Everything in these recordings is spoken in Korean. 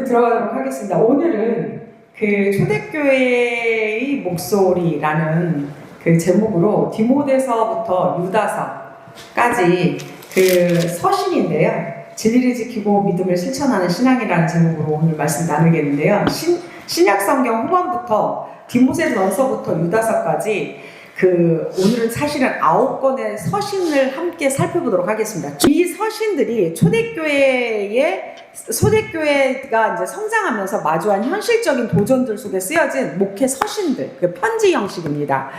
들어가도록 하겠습니다. 오늘은 그 초대교회의 목소리라는 그 제목으로 디모데서부터 유다서까지 그 서신인데요. 진리를 지키고 믿음을 실천하는 신앙이라는 제목으로 오늘 말씀 나누겠는데요. 신약성경 후반부터 디모데전서부터 유다서까지 오늘은 사실은 9권의 서신을 함께 살펴보도록 하겠습니다. 이 서신들이 초대교회가 이제 성장하면서 마주한 현실적인 도전들 속에 쓰여진 목회 서신들, 편지 형식입니다.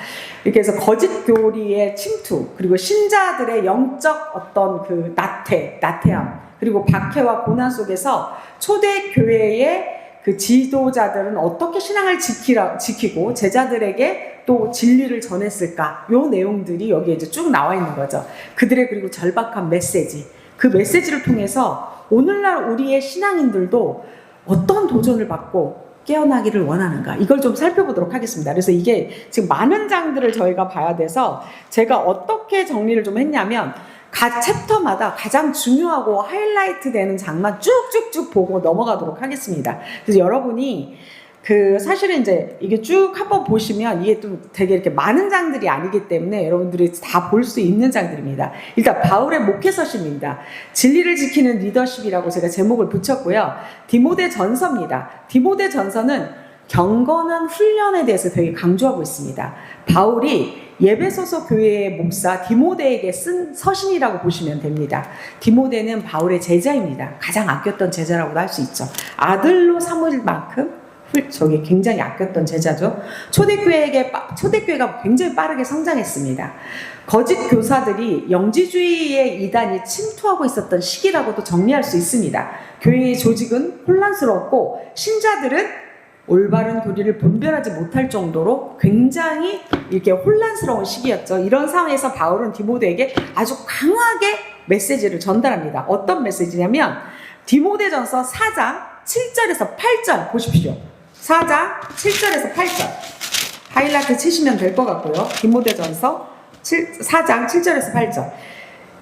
이렇게 해서 거짓 교리의 침투, 그리고 신자들의 영적 어떤 나태함, 그리고 박해와 고난 속에서 초대교회의 그 지도자들은 어떻게 신앙을 지키고 제자들에게 또 진리를 전했을까? 요 내용들이 여기에 이제 쭉 나와 있는 거죠. 그들의 그리고 절박한 메시지, 그 메시지를 통해서 오늘날 우리의 신앙인들도 어떤 도전을 받고 깨어나기를 원하는가, 이걸 좀 살펴보도록 하겠습니다. 그래서 이게 지금 많은 장들을 저희가 봐야 돼서 제가 어떻게 정리를 좀 했냐면, 각 챕터마다 가장 중요하고 하이라이트 되는 장만 쭉쭉쭉 보고 넘어가도록 하겠습니다. 그래서 여러분이 사실은 이제 이게 쭉 한번 보시면 이게 좀 되게 이렇게 많은 장들이 아니기 때문에 여러분들이 다 볼 수 있는 장들입니다. 일단 바울의 목회서신입니다. 진리를 지키는 리더십이라고 제가 제목을 붙였고요. 디모데전서입니다. 디모데전서는 경건한 훈련에 대해서 되게 강조하고 있습니다. 바울이 예배소서 교회의 목사 디모데에게 쓴 서신이라고 보시면 됩니다. 디모데는 바울의 제자입니다. 가장 아꼈던 제자라고도 할 수 있죠. 아들로 삼을 만큼 저게 굉장히 아꼈던 제자죠. 초대교회가 굉장히 빠르게 성장했습니다. 거짓 교사들이 영지주의의 이단이 침투하고 있었던 시기라고도 정리할 수 있습니다. 교회의 조직은 혼란스럽고 신자들은 올바른 교리를 분별하지 못할 정도로 굉장히 이렇게 혼란스러운 시기였죠. 이런 상황에서 바울은 디모데에게 아주 강하게 메시지를 전달합니다. 어떤 메시지냐면 디모데전서 4장 7절에서 8절 보십시오. 4장 7절에서 8절 하이라이트 치시면 될 것 같고요. 디모데전서 4장 7절에서 8절,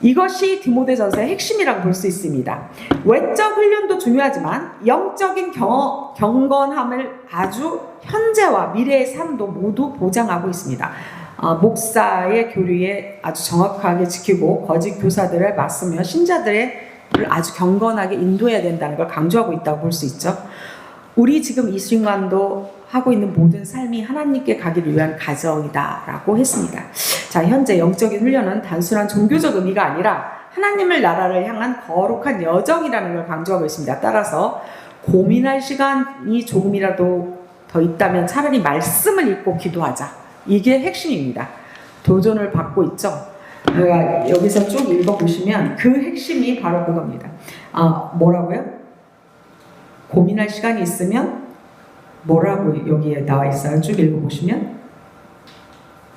이것이 디모데전서의 핵심이라고 볼 수 있습니다. 외적 훈련도 중요하지만 영적인 경건함을 아주 현재와 미래의 삶도 모두 보장하고 있습니다. 목사의 교리에 아주 정확하게 지키고 거짓 교사들을 맞서며 신자들을 아주 경건하게 인도해야 된다는 걸 강조하고 있다고 볼 수 있죠. 우리 지금 이 순간도 하고 있는 모든 삶이 하나님께 가기를 위한 가정이다라고 했습니다. 자, 현재 영적인 훈련은 단순한 종교적 의미가 아니라 하나님의 나라를 향한 거룩한 여정이라는 걸 강조하고 있습니다. 따라서 고민할 시간이 조금이라도 더 있다면 차라리 말씀을 읽고 기도하자. 이게 핵심입니다. 도전을 받고 있죠. 여기서 쭉 읽어보시면 그 핵심이 바로 그겁니다. 뭐라고요? 고민할 시간이 있으면 뭐라고 여기에 나와 있어요? 쭉 읽어보시면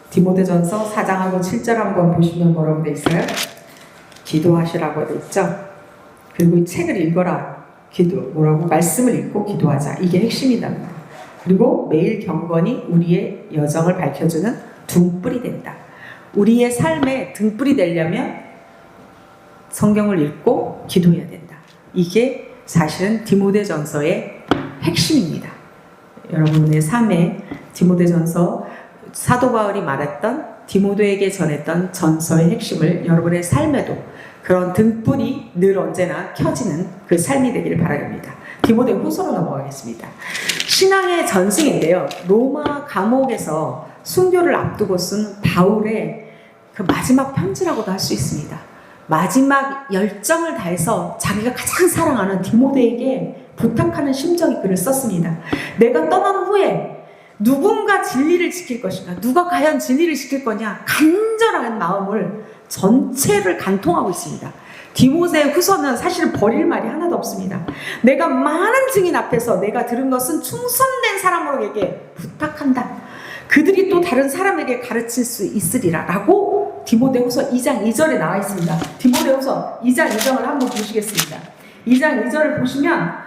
디모데전서 4장하고 7절 한번 보시면 뭐라고 돼 있어요? 기도하시라고 돼 있죠. 그리고 이 책을 읽어라. 뭐라고? 말씀을 읽고 기도하자. 이게 핵심이다. 그리고 매일 경건이 우리의 여정을 밝혀주는 등불이 된다. 우리의 삶에 등불이 되려면 성경을 읽고 기도해야 된다. 이게 사실은 디모데전서의 핵심입니다. 여러분의 삶에 디모데전서, 사도 바울이 말했던 디모데에게 전했던 전서의 핵심을 여러분의 삶에도 그런 등불이 늘 언제나 켜지는 그 삶이 되기를 바랍니다. 디모데 후서로 넘어가겠습니다. 신앙의 전승인데요. 로마 감옥에서 순교를 앞두고 쓴 바울의 그 마지막 편지라고도 할 수 있습니다. 마지막 열정을 다해서 자기가 가장 사랑하는 디모데에게 부탁하는 심정이 글을 썼습니다. 내가 떠난 후에 누군가 진리를 지킬 것인가? 누가 과연 진리를 지킬 거냐? 간절한 마음을 전체를 간통하고 있습니다. 디모데 후서는 사실 버릴 말이 하나도 없습니다. 내가 많은 증인 앞에서 내가 들은 것은 충성된 사람으로에게 부탁한다. 그들이 또 다른 사람에게 가르칠 수 있으리라 라고 디모데후서 2장 2절에 나와 있습니다. 디모데후서 2장 2절을 한번 보시겠습니다. 2장 2절을 보시면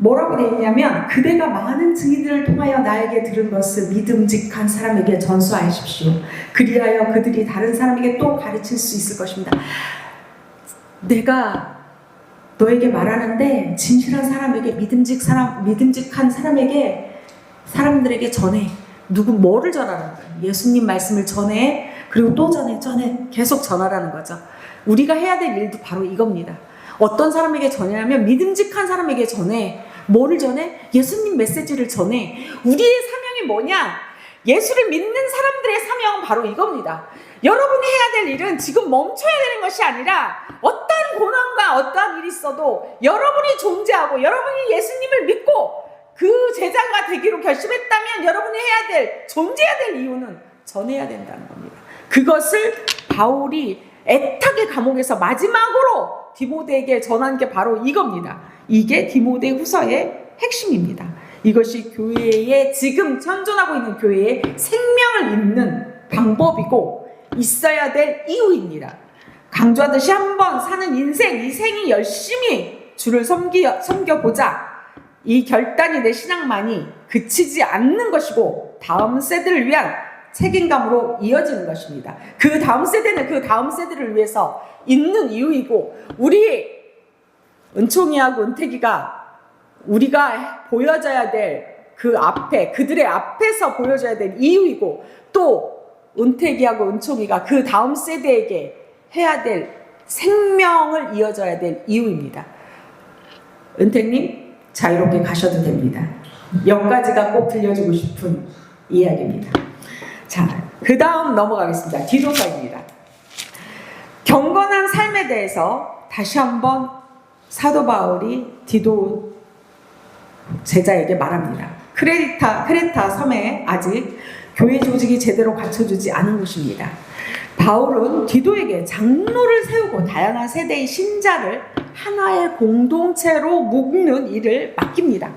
뭐라고 되어 있냐면, 그대가 많은 증인들을 통하여 나에게 들은 것을 믿음직한 사람에게 전수하십시오. 그리하여 그들이 다른 사람에게 또 가르칠 수 있을 것입니다. 내가 너에게 말하는데 진실한 사람에게 믿음직한 사람에게 사람들에게 전해. 뭐를 전하는 거예요? 예수님 말씀을 전해. 그리고 또 전해 계속 전하라는 거죠. 우리가 해야 될 일도 바로 이겁니다. 어떤 사람에게 전하냐면 믿음직한 사람에게 전해. 뭐를 전해? 예수님 메시지를 전해. 우리의 사명이 뭐냐? 예수를 믿는 사람들의 사명은 바로 이겁니다. 여러분이 해야 될 일은 지금 멈춰야 되는 것이 아니라 어떠한 고난과 어떠한 일이 있어도 여러분이 존재하고 여러분이 예수님을 믿고 그 제자가 되기로 결심했다면 여러분이 해야 될, 존재해야 될 이유는 전해야 된다는 겁니다. 그것을 바울이 애타게 감옥에서 마지막으로 디모데에게 전한 게 바로 이겁니다. 이게 디모데 후서의 핵심입니다. 이것이 교회의, 지금 현존하고 있는 교회의 생명을 잇는 방법이고 있어야 될 이유입니다. 강조하듯이 한번 사는 인생, 이 생이 열심히 주를 섬겨보자. 이 결단이 내 신앙만이 그치지 않는 것이고 다음 세대를 위한 책임감으로 이어지는 것입니다. 그 다음 세대는 그 다음 세대를 위해서 있는 이유이고, 우리 은총이하고 은택이가 우리가 보여져야 될 그 앞에, 그들의 앞에서 보여줘야 될 이유이고, 또 은택이하고 은총이가 그 다음 세대에게 해야 될 생명을 이어져야 될 이유입니다. 은택님, 자유롭게 가셔도 됩니다. 여기까지가 꼭 들려주고 싶은 이야기입니다. 자, 그 다음 넘어가겠습니다. 디도서입니다. 경건한 삶에 대해서 다시 한번 사도 바울이 디도 제자에게 말합니다. 크레타 섬에 아직 교회 조직이 제대로 갖춰주지 않은 곳입니다. 바울은 디도에게 장로를 세우고 다양한 세대의 신자를 하나의 공동체로 묶는 일을 맡깁니다.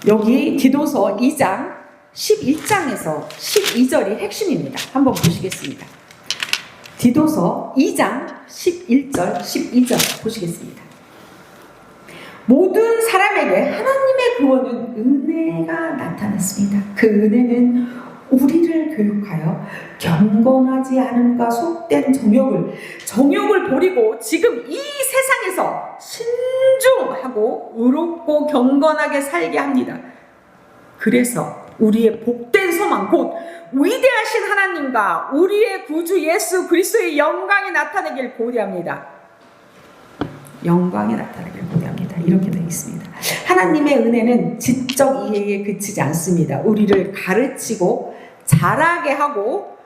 여기 디도서 2장 11장에서 12절이 핵심입니다. 한번 보시겠습니다. 디도서 2장 11절 12절 보시겠습니다. 모든 사람에게 하나님의 구원은 은혜가 나타났습니다. 그 은혜는 우리를 교육하여 경건하지 않음과 속된 정욕을 버리고 지금 이 세상에서 신중하고 의롭고 경건하게 살게 합니다. 그래서 우리의 복된 소망, 곧 위대하신 하나님과 우리의 구주 예수 그리스도의 영광이 나타나길 고대합니다. 영광이 나타나길 고대합니다. 이렇게 되어 있습니다. 하나님의 은혜는 지적 이해에 그치지 않습니다. 우리를 가르치고 자라게 하고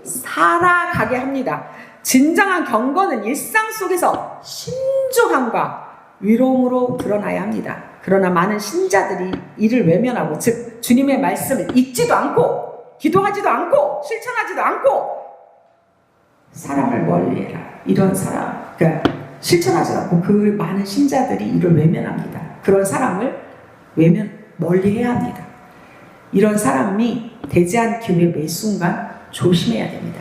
살아가게 합니다. 진정한 경건은 일상 속에서 신중함과 위로움으로 드러나야 합니다. 그러나 많은 신자들이 이를 외면하고, 즉 주님의 말씀을 읽지도 않고 기도하지도 않고 실천하지도 않고 사람을 멀리해라, 이런 사람, 그러니까 실천하지 않고 그 많은 신자들이 이를 외면합니다. 그런 사람을 멀리해야 합니다. 이런 사람이 되지 않기 위해 매 순간 조심해야 됩니다.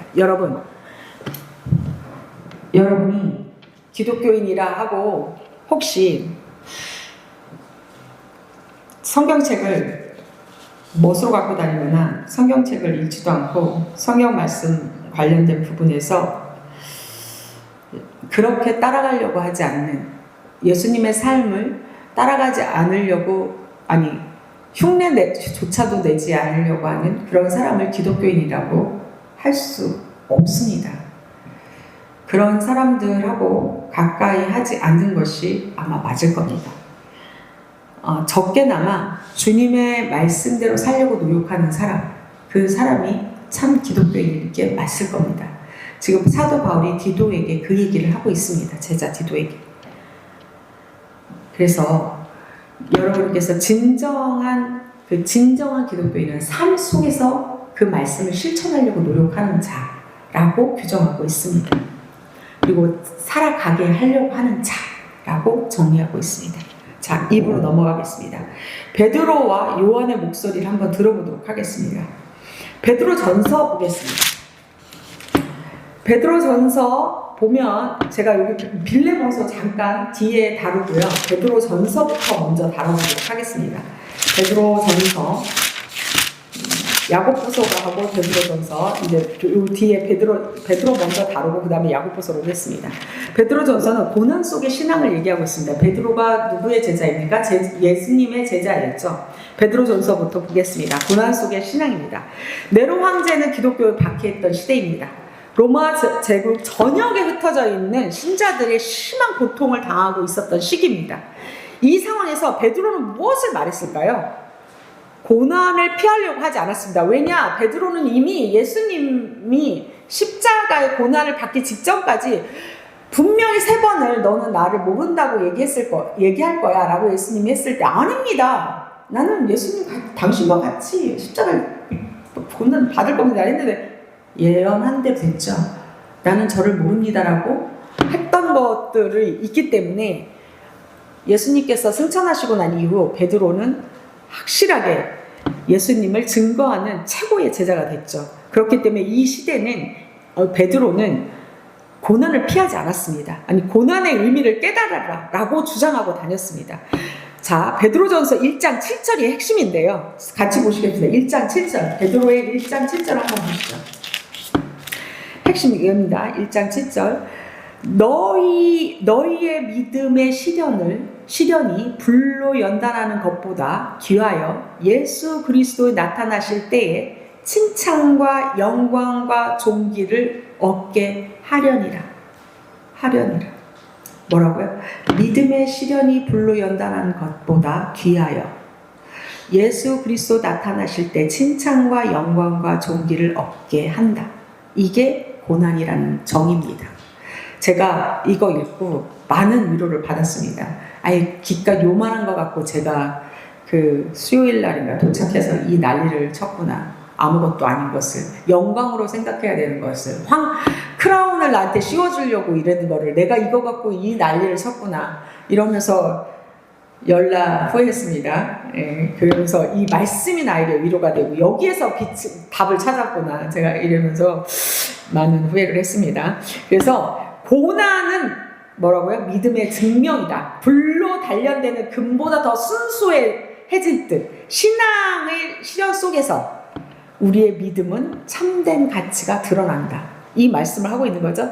여러분이 기독교인이라 하고 혹시 성경책을 멋으로 갖고 다니거나 성경책을 읽지도 않고 성경 말씀 관련된 부분에서 그렇게 따라가려고 하지 않는, 예수님의 삶을 따라가지 않으려고, 흉내조차도 내지 않으려고 하는 그런 사람을 기독교인이라고 할 수 없습니다. 그런 사람들하고 가까이 하지 않는 것이 아마 맞을 겁니다. 적게나마 주님의 말씀대로 살려고 노력하는 사람, 그 사람이 참 기독교인에게 맞을 겁니다. 지금 사도 바울이 디도에게 그 얘기를 하고 있습니다. 제자 디도에게. 그래서 여러분께서 진정한 기독교인은 삶 속에서 그 말씀을 실천하려고 노력하는 자라고 규정하고 있습니다. 그리고 살아가게 하려고 하는 자라고 정리하고 있습니다. 자, 입으로 넘어가겠습니다. 베드로와 요한의 목소리를 한번 들어보도록 하겠습니다. 베드로전서 보겠습니다. 베드로전서 보면 제가 여기 빌레몬서 잠깐 뒤에 다루고요. 베드로전서부터 먼저 다뤄보도록 하겠습니다. 베드로전서 야고보서가 하고 베드로전서, 이제 요 뒤에 베드로 먼저 다루고 그 다음에 야고보서로 했습니다. 베드로전서는 고난 속의 신앙을 얘기하고 있습니다. 베드로가 누구의 제자입니까? 예수님의 제자였죠. 베드로전서부터 보겠습니다. 고난 속의 신앙입니다. 네로 황제는 기독교에 박해했던 시대입니다. 로마 제국 전역에 흩어져 있는 신자들의 심한 고통을 당하고 있었던 시기입니다. 이 상황에서 베드로는 무엇을 말했을까요? 고난을 피하려고 하지 않았습니다. 왜냐? 베드로는 이미 예수님이 십자가의 고난을 받기 직전까지 분명히 3번을 너는 나를 모른다고 얘기할 거야 라고 예수님이 했을 때, 아닙니다. 나는 예수님 당신과 같이 십자가를 고난 받을 겁니다 했는데, 예언한 대로 됐죠. 나는 저를 모릅니다라고 했던 것들이 있기 때문에 예수님께서 승천하시고 난 이후 베드로는 확실하게 예수님을 증거하는 최고의 제자가 됐죠. 그렇기 때문에 이 시대는 베드로는 고난을 피하지 않았습니다. 아니, 고난의 의미를 깨달아라 라고 주장하고 다녔습니다. 자, 베드로전서 1장 7절이 핵심인데요. 같이 보시겠습니다. 1장 7절, 베드로의 1장 7절 한번 보시죠. 핵심이 이겁니다. 1장 7절. 너희의 믿음의 시련이 불로 연단하는 것보다 귀하여 예수 그리스도에 나타나실 때에 칭찬과 영광과 존귀를 얻게 하려니라. 뭐라고요? 믿음의 시련이 불로 연단하는 것보다 귀하여 예수 그리스도 나타나실 때 칭찬과 영광과 존귀를 얻게 한다. 이게 고난이라는 정의입니다. 제가 이거 읽고 많은 위로를 받았습니다. 아예 기가 요만한 것 같고 제가 그 수요일 날인가 도착해서 이 난리를 쳤구나. 아무것도 아닌 것을 영광으로 생각해야 되는 것을, 크라운을 나한테 씌워주려고 이러는 거를 내가 이거 갖고 이 난리를 쳤구나 이러면서 열나 후회했습니다. 예, 그러면서 이 말씀이 나에게 위로가 되고 여기에서 답을 찾았구나 제가 이러면서 많은 후회를 했습니다. 그래서 고난은 뭐라고요? 믿음의 증명이다. 불로 단련되는 금보다 더 순수해진 듯 신앙의 시련 속에서 우리의 믿음은 참된 가치가 드러난다. 이 말씀을 하고 있는 거죠.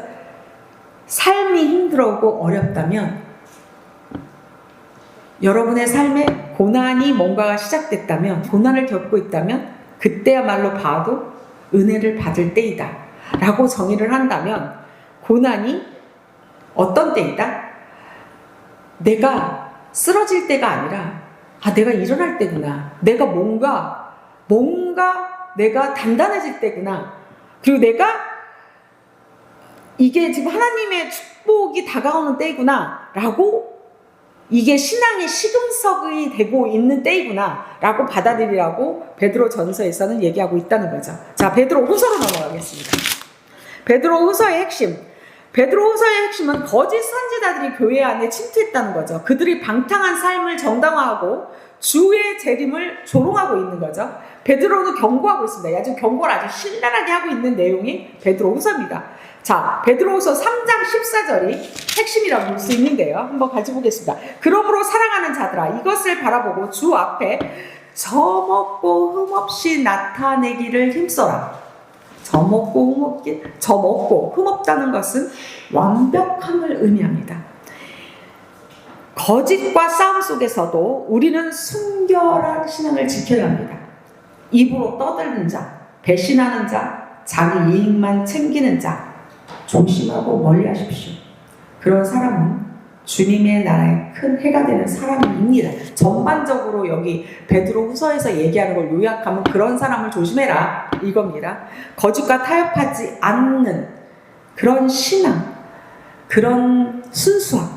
삶이 힘들고 어렵다면, 여러분의 삶에 고난이 뭔가가 시작됐다면, 고난을 겪고 있다면 그때야말로 봐도 은혜를 받을 때이다 라고 정의를 한다면, 고난이 어떤 때이다? 내가 쓰러질 때가 아니라 내가 일어날 때구나. 내가 뭔가 내가 단단해질 때구나. 그리고 내가 이게 지금 하나님의 축복이 다가오는 때이구나 라고, 이게 신앙의 시금석이 되고 있는 때이구나 라고 받아들이라고 베드로 전서에서는 얘기하고 있다는 거죠. 자, 베드로 후서로 넘어가겠습니다. 베드로 후서의 핵심. 베드로 후서의 핵심은 거짓 선지자들이 교회 안에 침투했다는 거죠. 그들이 방탕한 삶을 정당화하고 주의 재림을 조롱하고 있는 거죠. 베드로는 경고하고 있습니다. 아주 경고를 아주 신랄하게 하고 있는 내용이 베드로 후서입니다. 자, 베드로후서 3장 14절이 핵심이라고 볼 수 있는데요. 한번 같이 보겠습니다. 그러므로 사랑하는 자들아, 이것을 바라보고 주 앞에 저먹고 흠없이 나타내기를 힘써라. 저먹고 흠없다는 것은 완벽함을 의미합니다. 거짓과 싸움 속에서도 우리는 순결한 신앙을 지켜야 합니다. 입으로 떠드는 자, 배신하는 자, 자기 이익만 챙기는 자 조심하고 멀리 하십시오. 그런 사람은 주님의 나라에 큰 해가 되는 사람입니다. 전반적으로 여기 베드로 후서에서 얘기하는 걸 요약하면 그런 사람을 조심해라 이겁니다. 거짓과 타협하지 않는 그런 신앙, 그런 순수함,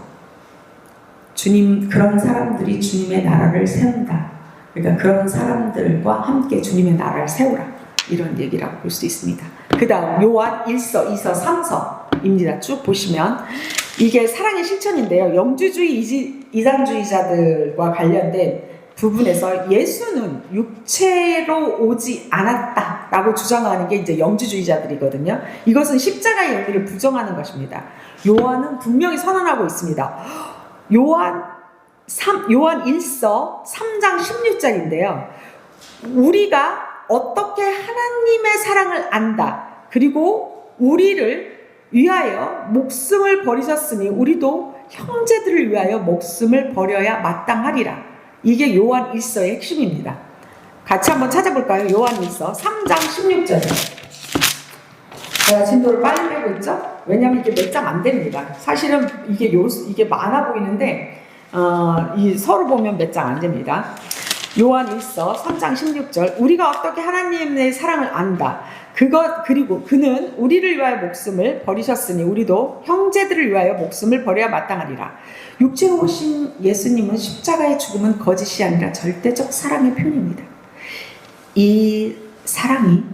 그런 사람들이 주님의 나라를 세운다. 그러니까 그런 사람들과 함께 주님의 나라를 세우라, 이런 얘기라고 볼 수 있습니다. 그 다음 요한 1서, 2서, 3서입니다. 쭉 보시면 이게 사랑의 실천인데요. 영주주의, 이단주의자들과 관련된 부분에서 예수는 육체로 오지 않았다라고 주장하는 게 이제 영주주의자들이거든요. 이것은 십자가의 의미를 부정하는 것입니다. 요한은 분명히 선언하고 있습니다. 요한 1서 3장 16절인데요. 우리가 어떻게 하나님의 사랑을 안다. 그리고 우리를 위하여 목숨을 버리셨으니 우리도 형제들을 위하여 목숨을 버려야 마땅하리라. 이게 요한 1서의 핵심입니다. 같이 한번 찾아볼까요? 요한 1서 3장 16절이요. 제가 진도를 빨리 빼고 있죠? 왜냐면 이게 몇 장 안 됩니다. 사실은 이게 많아 보이는데, 이 서로 보면 몇 장 안 됩니다. 요한 1서 3장 16절. 우리가 어떻게 하나님의 사랑을 안다. 그리고 그는 우리를 위하여 목숨을 버리셨으니 우리도 형제들을 위하여 목숨을 버려야 마땅하리라. 육체로 오신 예수님은 십자가의 죽음은 거짓이 아니라 절대적 사랑의 표현입니다. 이 사랑이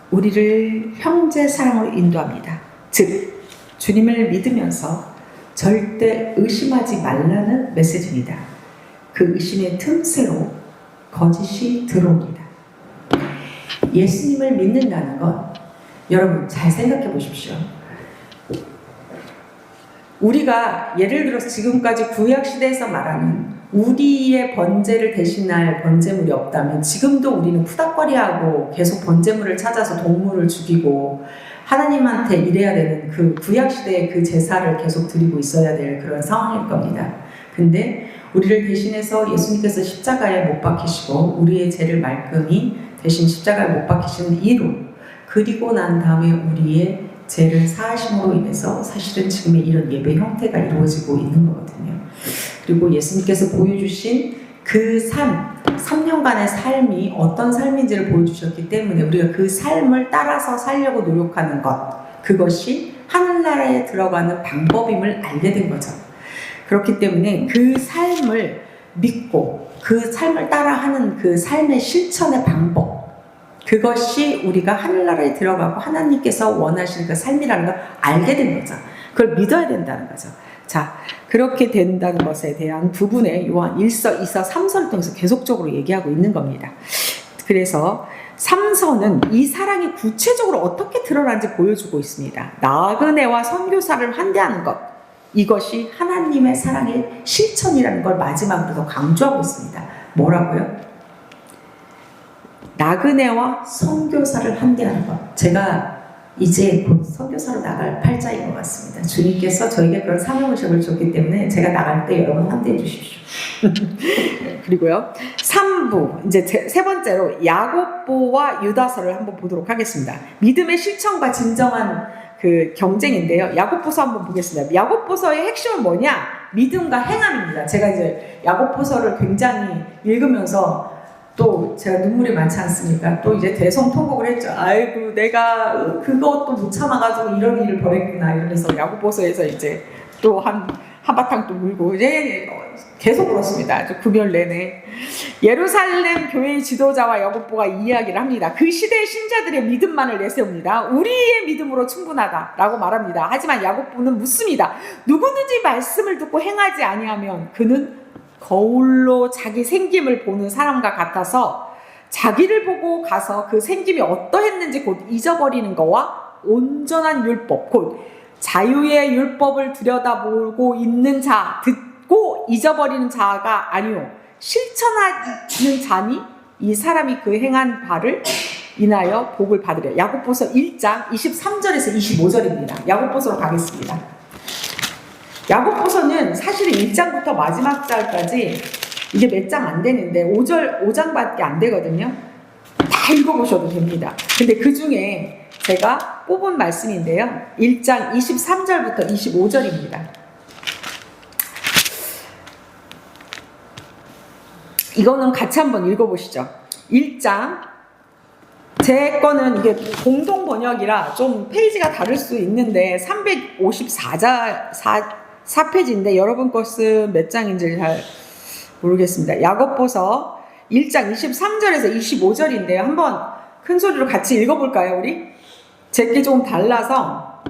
우리를 형제 사랑으로 인도합니다. 즉 주님을 믿으면서 절대 의심하지 말라는 메시지입니다. 그 의심의 틈새로 거짓이 들어옵니다. 예수님을 믿는다는 것, 여러분 잘 생각해 보십시오. 우리가 예를 들어서 지금까지 구약시대에서 말하는 우리의 번제를 대신할 번제물이 없다면 지금도 우리는 푸닥거리하고 계속 번제물을 찾아서 동물을 죽이고 하나님한테 이래야 되는 그 구약시대의 그 제사를 계속 드리고 있어야 될 그런 상황일 겁니다. 근데 우리를 대신해서 예수님께서 십자가에 못 박히시고 우리의 죄를 말끔히 대신 십자가에 못 박히시는 이로, 그리고 난 다음에 우리의 죄를 사하심으로 인해서 사실은 지금의 이런 예배 형태가 이루어지고 있는 거거든요. 그리고 예수님께서 보여주신 그 3년간의 삶이 어떤 삶인지를 보여주셨기 때문에 우리가 그 삶을 따라서 살려고 노력하는 것, 그것이 하늘나라에 들어가는 방법임을 알게 된 거죠. 그렇기 때문에 그 삶을 믿고 그 삶을 따라하는 그 삶의 실천의 방법, 그것이 우리가 하늘나라에 들어가고 하나님께서 원하시는 그 삶이라는 걸 알게 된 거죠. 그걸 믿어야 된다는 거죠. 자, 그렇게 된다는 것에 대한 부분에 요한 1서, 2서, 3서를 통해서 계속적으로 얘기하고 있는 겁니다. 그래서 3서는 이 사랑이 구체적으로 어떻게 드러나는지 보여주고 있습니다. 나그네와 선교사를 환대하는 것, 이것이 하나님의 사랑의 실천이라는 걸 마지막으로 더 강조하고 있습니다. 뭐라고요? 나그네와 선교사를 환대하는 것. 제가 이제 곧 선교사로 나갈 팔자인 것 같습니다. 주님께서 저에게 그런 사명의식을 줬기 때문에 제가 나갈 때 여러분 환대해 주십시오. 그리고요, 3부, 이제 세 번째로 야고보와 유다서를 한번 보도록 하겠습니다. 믿음의 실천과 진정한 그 경쟁인데요. 야고보서 한번 보겠습니다. 야고보서의 핵심은 뭐냐? 믿음과 행함입니다. 제가 이제 야고보서를 굉장히 읽으면서 또 제가 눈물이 많지 않습니까? 또 이제 대성통곡을 했죠. 아이고 내가 그것도 못 참아가지고 이런 일을 벌였구나 이러면서 야고보서에서 이제 또 한바탕 또 울고 이제 계속 울었습니다. 9개월 내내. 예루살렘 교회의 지도자와 야고보가 이 이야기를 합니다. 그 시대의 신자들의 믿음만을 내세웁니다. 우리의 믿음으로 충분하다라고 말합니다. 하지만 야고보는 묻습니다. 누구든지 말씀을 듣고 행하지 아니하면 그는 거울로 자기 생김을 보는 사람과 같아서 자기를 보고 가서 그 생김이 어떠했는지 곧 잊어버리는 것과 온전한 율법, 곧 자유의 율법을 들여다보고 있는 자, 듣고 잊어버리는 자가 아니요 실천하는 자니 이 사람이 그 행한 바를 인하여 복을 받으려. 야고보서 1장 23절에서 25절입니다. 야고보서로 가겠습니다. 야고보서는 사실은 1장부터 마지막 절까지 이게 몇 장 안 되는데 5장밖에 안 되거든요. 다 읽어보셔도 됩니다. 근데 그 중에 제가 뽑은 말씀인데요. 1장 23절부터 25절입니다. 이거는 같이 한번 읽어보시죠. 1장, 제 거는 이게 공동 번역이라 좀 페이지가 다를 수 있는데 4페이지인데 여러분 것은 몇 장인지 잘 모르겠습니다. 야고보서 1장 23절에서 25절인데요. 한번 큰 소리로 같이 읽어볼까요, 우리? 제게 조금 달라서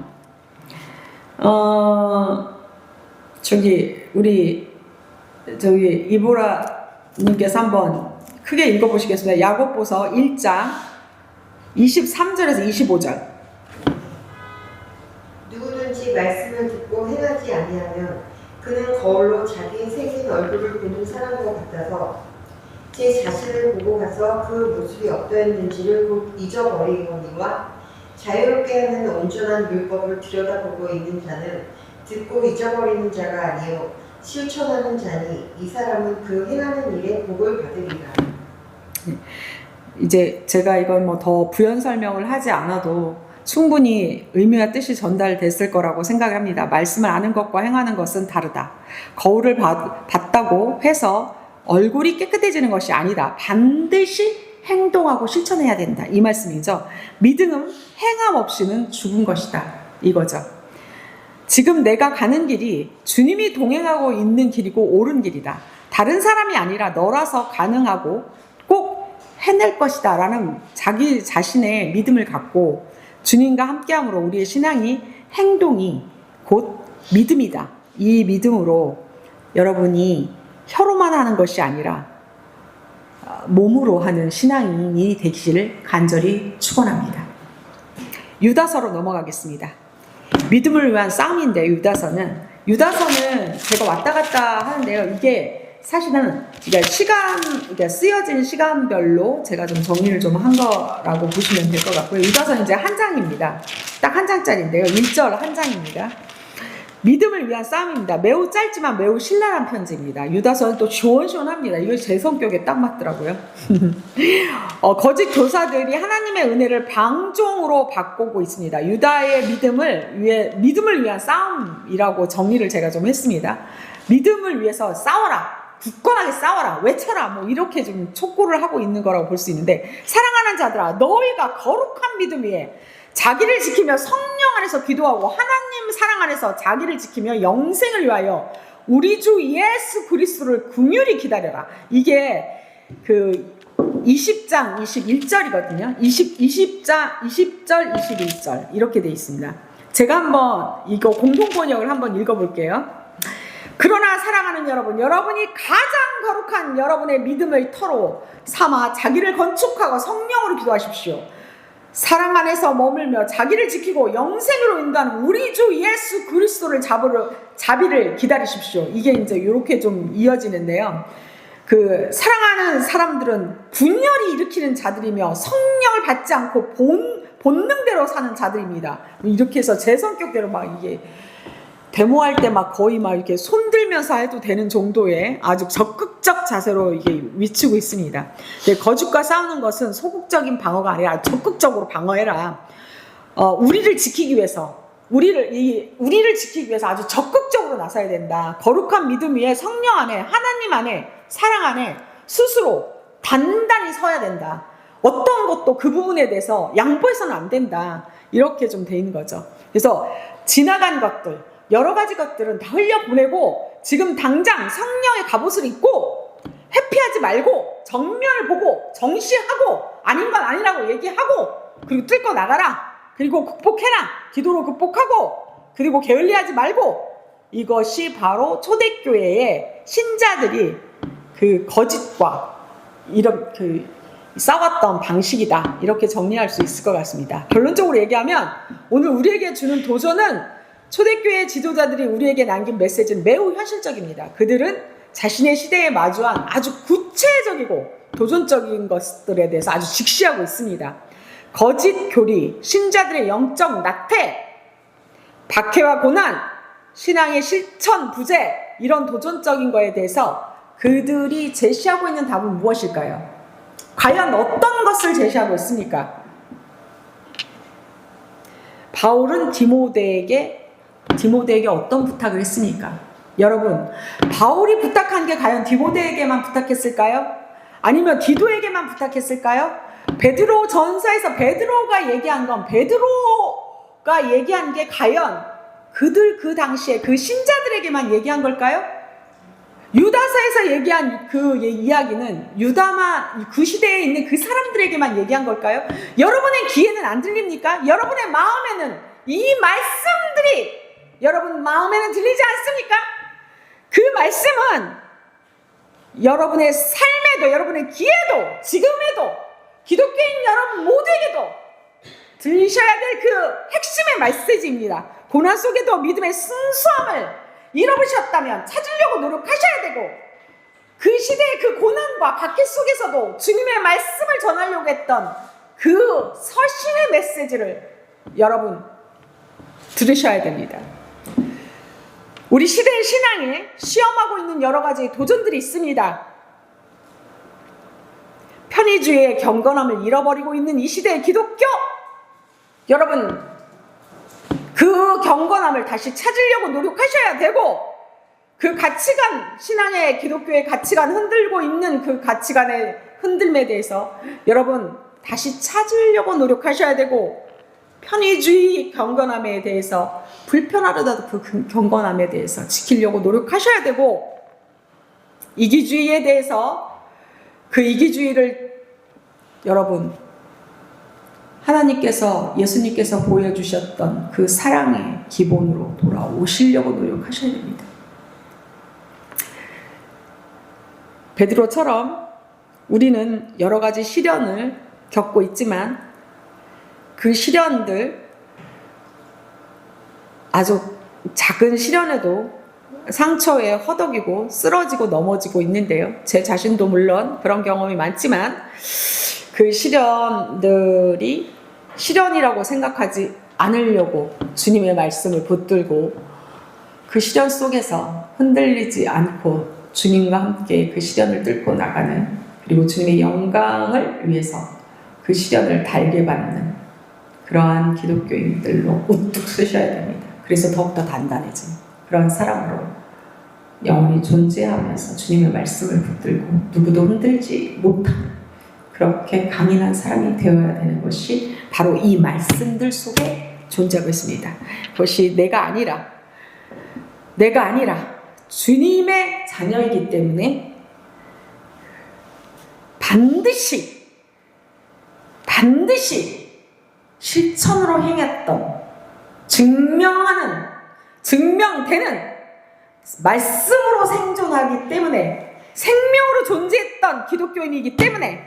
우리 이보라 님께서 한번 크게 읽어보시겠습니다. 야고보서 1장 23절에서 25절. 누구든지 말씀을 듣고 행하지 아니하면 그는 거울로 자기 생긴 얼굴을 보는 사람과 같아서 제 자신을 보고 가서 그 모습이 어떠했는지를 곧 잊어버리거니와 자유롭게 하는 온전한 율법을 들여다보고 있는 자는 듣고 잊어버리는 자가 아니요 실천하는 자니 이 사람은 그 행하는 일에 복을 받으리라. 이제 제가 이걸 뭐 더 부연 설명을 하지 않아도 충분히 의미와 뜻이 전달됐을 거라고 생각합니다. 말씀을 아는 것과 행하는 것은 다르다. 거울을 봤다고 해서 얼굴이 깨끗해지는 것이 아니다. 반드시 행동하고 실천해야 된다. 이 말씀이죠. 믿음은 행함 없이는 죽은 것이다. 이거죠. 지금 내가 가는 길이 주님이 동행하고 있는 길이고 옳은 길이다. 다른 사람이 아니라 너라서 가능하고 꼭 해낼 것이다 라는 자기 자신의 믿음을 갖고 주님과 함께함으로 우리의 신앙이 행동이 곧 믿음이다. 이 믿음으로 여러분이 혀로만 하는 것이 아니라 몸으로 하는 신앙인이 되기를 간절히 축원합니다. 유다서로 넘어가겠습니다. 믿음을 위한 싸움인데 유다서는 제가 왔다 갔다 하는데요. 이게 사실은 그러니까 쓰여진 시간별로 제가 좀 정리를 좀 한 거라고 보시면 될 것 같고요. 유다서는 이제 한 장입니다. 딱 한 장짜리인데요. 1절 한 장입니다. 믿음을 위한 싸움입니다. 매우 짧지만 매우 신랄한 편지입니다. 유다서는 또 시원시원합니다. 이거 제 성격에 딱 맞더라고요. 거짓 교사들이 하나님의 은혜를 방종으로 바꾸고 있습니다. 유다의 믿음을 위한 싸움이라고 정리를 제가 좀 했습니다. 믿음을 위해서 싸워라. 굳건하게 싸워라. 외쳐라. 뭐 이렇게 좀 촉구를 하고 있는 거라고 볼 수 있는데, 사랑하는 자들아, 너희가 거룩한 믿음 위에 자기를 지키며 성령 안에서 기도하고 하나님 사랑 안에서 자기를 지키며 영생을 위하여 우리 주 예수 그리스도를 긍휼히 기다려라. 이게 그 20장 21절이거든요. 20절 21절 이렇게 돼 있습니다. 제가 한번 이거 공동번역을 한번 읽어볼게요. 그러나 사랑하는 여러분, 여러분이 가장 거룩한 여러분의 믿음의 터로 삼아 자기를 건축하고 성령으로 기도하십시오. 사랑 안에서 머물며 자기를 지키고 영생으로 인도하는 우리 주 예수 그리스도를 자비를 기다리십시오. 이게 이제 이렇게 좀 이어지는데요. 그 사랑하는 사람들은 분열이 일으키는 자들이며 성령을 받지 않고 본능대로 사는 자들입니다. 이렇게 해서 제 성격대로 막 이게 데모할 때 막 거의 막 이렇게 손들면서 해도 되는 정도의 아주 적극적 자세로 이게 위치고 있습니다. 거짓과 싸우는 것은 소극적인 방어가 아니라 적극적으로 방어해라. 우리를 지키기 위해서 아주 적극적으로 나서야 된다. 거룩한 믿음 위에 성령 안에, 하나님 안에, 사랑 안에 스스로 단단히 서야 된다. 어떤 것도 그 부분에 대해서 양보해서는 안 된다. 이렇게 좀 돼 있는 거죠. 그래서 지나간 것들, 여러 가지 것들은 다 흘려보내고 지금 당장 성령의 갑옷을 입고 회피하지 말고 정면을 보고 정시하고 아닌 건 아니라고 얘기하고 그리고 뚫고 나가라. 그리고 극복해라. 기도로 극복하고 그리고 게을리하지 말고, 이것이 바로 초대교회의 신자들이 그 거짓과 이런 그 싸웠던 방식이다. 이렇게 정리할 수 있을 것 같습니다. 결론적으로 얘기하면 오늘 우리에게 주는 도전은, 초대교회 지도자들이 우리에게 남긴 메시지는 매우 현실적입니다. 그들은 자신의 시대에 마주한 아주 구체적이고 도전적인 것들에 대해서 아주 직시하고 있습니다. 거짓 교리, 신자들의 영적 낙태, 박해와 고난, 신앙의 실천 부재, 이런 도전적인 거에 대해서 그들이 제시하고 있는 답은 무엇일까요? 과연 어떤 것을 제시하고 있습니까? 바울은 디모데에게 어떤 부탁을 했습니까? 여러분, 바울이 부탁한 게 과연 디모데에게만 부탁했을까요? 아니면 디도에게만 부탁했을까요? 베드로 전서에서 베드로가 얘기한 게 과연 그들 그 당시에 그 신자들에게만 얘기한 걸까요? 유다서에서 얘기한 그 이야기는 유다만, 그 시대에 있는 그 사람들에게만 얘기한 걸까요? 여러분의 귀에는 안 들립니까? 여러분의 마음에는 이 말씀들이 여러분 마음에는 들리지 않습니까? 그 말씀은 여러분의 삶에도, 여러분의 귀에도, 지금에도, 기독교인 여러분 모두에게도 들리셔야 될 그 핵심의 메시지입니다. 고난 속에도 믿음의 순수함을 잃어버리셨다면 찾으려고 노력하셔야 되고, 그 시대의 그 고난과 박해 속에서도 주님의 말씀을 전하려고 했던 그 서신의 메시지를 여러분 들으셔야 됩니다. 우리 시대의 신앙에 시험하고 있는 여러 가지 도전들이 있습니다. 편의주의의 경건함을 잃어버리고 있는 이 시대의 기독교, 여러분 그 경건함을 다시 찾으려고 노력하셔야 되고, 그 가치관, 신앙의 기독교의 가치관 흔들고 있는 그 가치관의 흔들림에 대해서 여러분 다시 찾으려고 노력하셔야 되고, 편의주의 경건함에 대해서 불편하더라도 그 경건함에 대해서 지키려고 노력하셔야 되고, 이기주의에 대해서 그 이기주의를 여러분 하나님께서, 예수님께서 보여주셨던 그 사랑의 기본으로 돌아오시려고 노력하셔야 됩니다. 베드로처럼 우리는 여러 가지 시련을 겪고 있지만 그 시련들, 아주 작은 시련에도 상처에 허덕이고 쓰러지고 넘어지고 있는데요. 제 자신도 물론 그런 경험이 많지만 그 시련들이 시련이라고 생각하지 않으려고 주님의 말씀을 붙들고 그 시련 속에서 흔들리지 않고 주님과 함께 그 시련을 뚫고 나가는, 그리고 주님의 영광을 위해서 그 시련을 달게 받는 그러한 기독교인들로 우뚝 서셔야 됩니다. 그래서 더욱더 단단해진 그런 사람으로 영원히 존재하면서 주님의 말씀을 붙들고 누구도 흔들지 못하는 그렇게 강인한 사람이 되어야 되는 것이 바로 이 말씀들 속에 존재하고 있습니다. 그것이 내가 아니라 주님의 자녀이기 때문에 반드시 실천으로 행했던, 증명되는 말씀으로 생존하기 때문에, 생명으로 존재했던 기독교인이기 때문에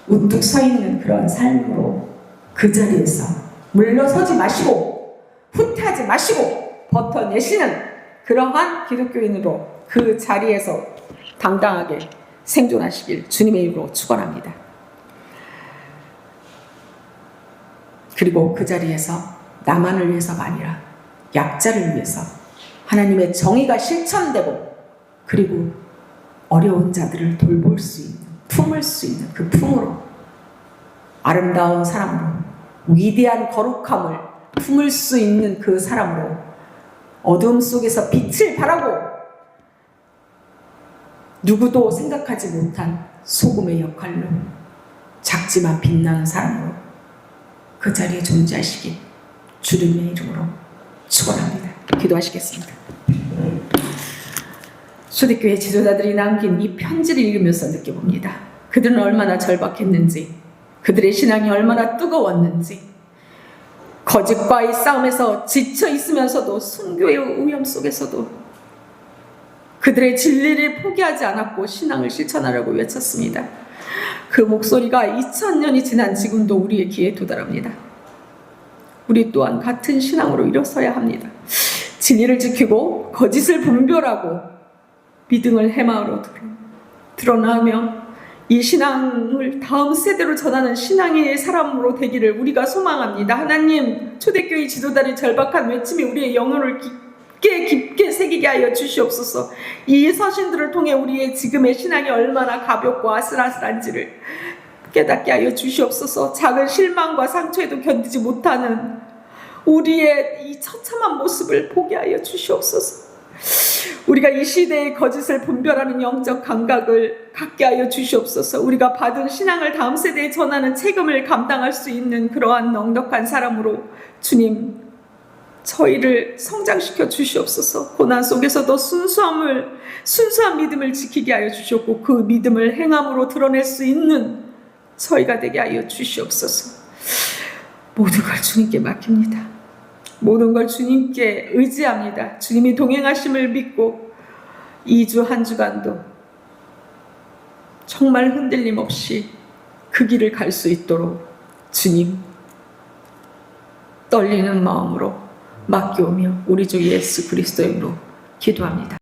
우뚝 서 있는 그런 삶으로 그 자리에서 물러서지 마시고 후퇴하지 마시고 버텨내시는 그러한 기독교인으로 그 자리에서 당당하게 생존하시길 주님의 이름으로 축원합니다. 그리고 그 자리에서 나만을 위해서가 아니라 약자를 위해서 하나님의 정의가 실천되고, 그리고 어려운 자들을 돌볼 수 있는, 품을 수 있는 그 품으로, 아름다운 사람으로, 위대한 거룩함을 품을 수 있는 그 사람으로, 어둠 속에서 빛을 발하고 누구도 생각하지 못한 소금의 역할로 작지만 빛나는 사람으로 그 자리에 존재하시길 주님의 이름으로 축원합니다. 기도하시겠습니다. 초대교회 지도자들이 남긴 이 편지를 읽으면서 느껴봅니다. 그들은 얼마나 절박했는지, 그들의 신앙이 얼마나 뜨거웠는지, 거짓과의 싸움에서 지쳐 있으면서도, 순교의 위험 속에서도 그들의 진리를 포기하지 않았고 신앙을 실천하려고 외쳤습니다. 그 목소리가 2000년이 지난 지금도 우리의 귀에 도달합니다. 우리 또한 같은 신앙으로 일어서야 합니다. 진리를 지키고 거짓을 분별하고 믿음을 해마로 드러나며 이 신앙을 다음 세대로 전하는 신앙의 사람으로 되기를 우리가 소망합니다. 하나님, 초대교회 지도자의 절박한 외침이 우리의 영혼을 깊게 새기게 하여 주시옵소서. 이 서신들을 통해 우리의 지금의 신앙이 얼마나 가볍고 아슬아슬한지를 깨닫게 하여 주시옵소서. 작은 실망과 상처에도 견디지 못하는 우리의 이 처참한 모습을 보게 하여 주시옵소서. 우리가 이 시대의 거짓을 분별하는 영적 감각을 갖게 하여 주시옵소서. 우리가 받은 신앙을 다음 세대에 전하는 책임을 감당할 수 있는 그러한 넉넉한 사람으로 주님, 저희를 성장시켜 주시옵소서. 고난 속에서도 순수한 믿음을 지키게 하여 주시옵고 그 믿음을 행함으로 드러낼 수 있는 저희가 되게 하여 주시옵소서. 모든 걸 주님께 맡깁니다. 모든 걸 주님께 의지합니다. 주님이 동행하심을 믿고 2주 한 주간도 정말 흔들림 없이 그 길을 갈 수 있도록 주님, 떨리는 마음으로 맡겨오며 우리 주 예수 그리스도의 이름으로 기도합니다.